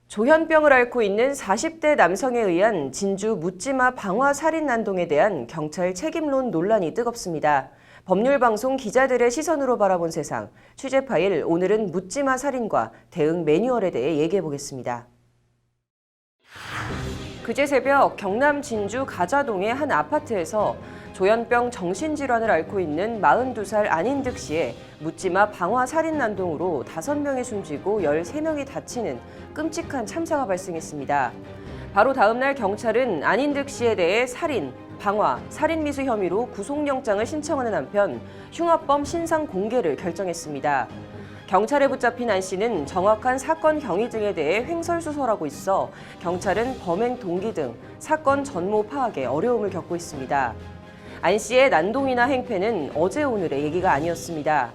조현병을 앓고 있는 40대 남성에 의한 진주 묻지마 방화 살인 난동에 대한 경찰 책임론 논란이 뜨겁습니다. 법률방송 기자들의 시선으로 바라본 세상, 취재 파일 오늘은 묻지마 살인과 대응 매뉴얼에 대해 얘기해보겠습니다. 그제 새벽 경남 진주 가자동의 한 아파트에서 조현병 정신질환을 앓고 있는 42살 안인득 씨의 묻지마 방화 살인 난동으로 5명이 숨지고 13명이 다치는 끔찍한 참사가 발생했습니다. 바로 다음 날 경찰은 안인득 씨에 대해 살인, 방화, 살인미수 혐의로 구속영장을 신청하는 한편 흉악범 신상 공개를 결정했습니다. 경찰에 붙잡힌 안 씨는 정확한 사건 경위 등에 대해 횡설수설하고 있어 경찰은 범행 동기 등 사건 전모 파악에 어려움을 겪고 있습니다. 안 씨의 난동이나 행패는 어제 오늘의 얘기가 아니었습니다.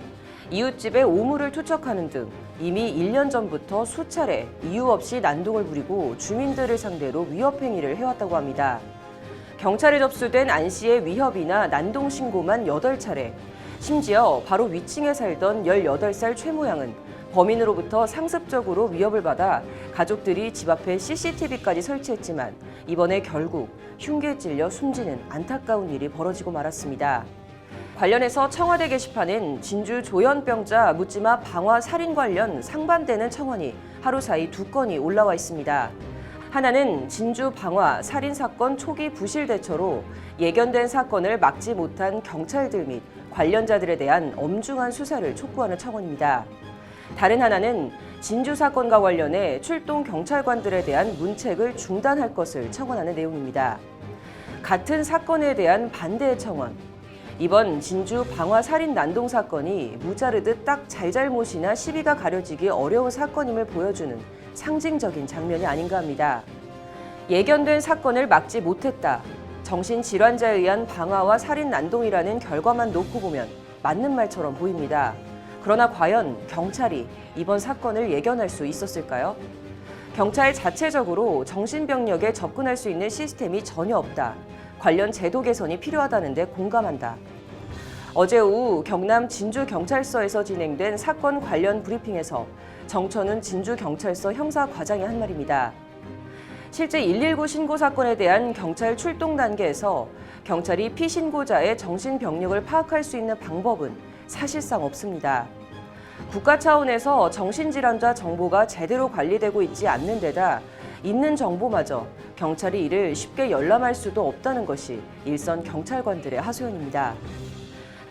이웃집에 오물을 투척하는 등 이미 1년 전부터 수차례 이유 없이 난동을 부리고 주민들을 상대로 위협 행위를 해왔다고 합니다. 경찰에 접수된 안 씨의 위협이나 난동 신고만 8차례, 심지어 바로 위층에 살던 18살 최 모양은 범인으로부터 상습적으로 위협을 받아 가족들이 집 앞에 CCTV까지 설치했지만 이번에 결국 흉기에 찔려 숨지는 안타까운 일이 벌어지고 말았습니다. 관련해서 청와대 게시판엔 진주 조현병자 묻지마 방화 살인 관련 상반되는 청원이 하루 사이 2건이 올라와 있습니다. 하나는 진주 방화 살인 사건 초기 부실 대처로 예견된 사건을 막지 못한 경찰들 및 관련자들에 대한 엄중한 수사를 촉구하는 청원입니다. 다른 하나는 진주 사건과 관련해 출동 경찰관들에 대한 문책을 중단할 것을 청원하는 내용입니다. 같은 사건에 대한 반대의 청원. 이번 진주 방화 살인 난동 사건이 무자르듯 딱 잘잘못이나 시비가 가려지기 어려운 사건임을 보여주는 상징적인 장면이 아닌가 합니다. 예견된 사건을 막지 못했다. 정신질환자에 의한 방화와 살인 난동이라는 결과만 놓고 보면 맞는 말처럼 보입니다. 그러나 과연 경찰이 이번 사건을 예견할 수 있었을까요? 경찰 자체적으로 정신병력에 접근할 수 있는 시스템이 전혀 없다. 관련 제도 개선이 필요하다는데 공감한다. 어제 오후 경남 진주경찰서에서 진행된 사건 관련 브리핑에서 정천훈 진주경찰서 형사과장이 한 말입니다. 실제 119 신고 사건에 대한 경찰 출동 단계에서 경찰이 피신고자의 정신병력을 파악할 수 있는 방법은 사실상 없습니다. 국가 차원에서 정신질환자 정보가 제대로 관리되고 있지 않는 데다 있는 정보마저 경찰이 이를 쉽게 열람할 수도 없다는 것이 일선 경찰관들의 하소연입니다.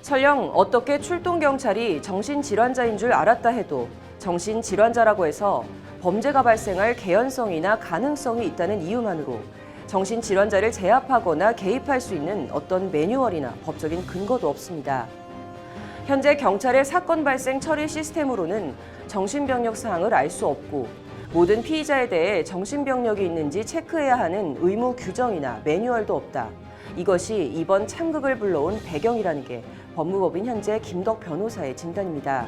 설령 어떻게 출동 경찰이 정신질환자인 줄 알았다 해도 정신질환자라고 해서 범죄가 발생할 개연성이나 가능성이 있다는 이유만으로 정신질환자를 제압하거나 개입할 수 있는 어떤 매뉴얼이나 법적인 근거도 없습니다. 현재 경찰의 사건 발생 처리 시스템으로는 정신병력 사항을 알 수 없고 모든 피의자에 대해 정신병력이 있는지 체크해야 하는 의무 규정이나 매뉴얼도 없다. 이것이 이번 참극을 불러온 배경이라는 게 법무법인 현재 김덕 변호사의 진단입니다.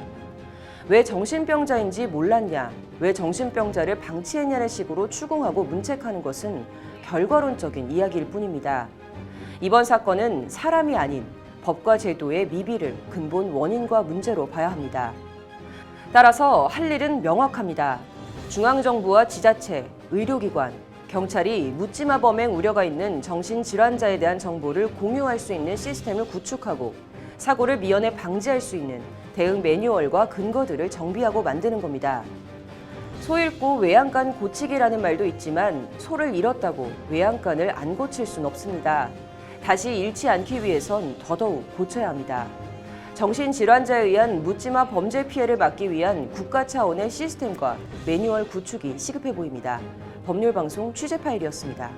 왜 정신병자인지 몰랐냐, 왜 정신병자를 방치했냐는 식으로 추궁하고 문책하는 것은 결과론적인 이야기일 뿐입니다. 이번 사건은 사람이 아닌 법과 제도의 미비를 근본 원인과 문제로 봐야 합니다. 따라서 할 일은 명확합니다. 중앙정부와 지자체, 의료기관, 경찰이 묻지마 범행 우려가 있는 정신질환자에 대한 정보를 공유할 수 있는 시스템을 구축하고 사고를 미연에 방지할 수 있는 대응 매뉴얼과 근거들을 정비하고 만드는 겁니다. 소 잃고 외양간 고치기라는 말도 있지만 소를 잃었다고 외양간을 안 고칠 순 없습니다. 다시 잃지 않기 위해선 더더욱 고쳐야 합니다. 정신질환자에 의한 묻지마 범죄 피해를 막기 위한 국가 차원의 시스템과 매뉴얼 구축이 시급해 보입니다. 법률방송 취재 파일이었습니다.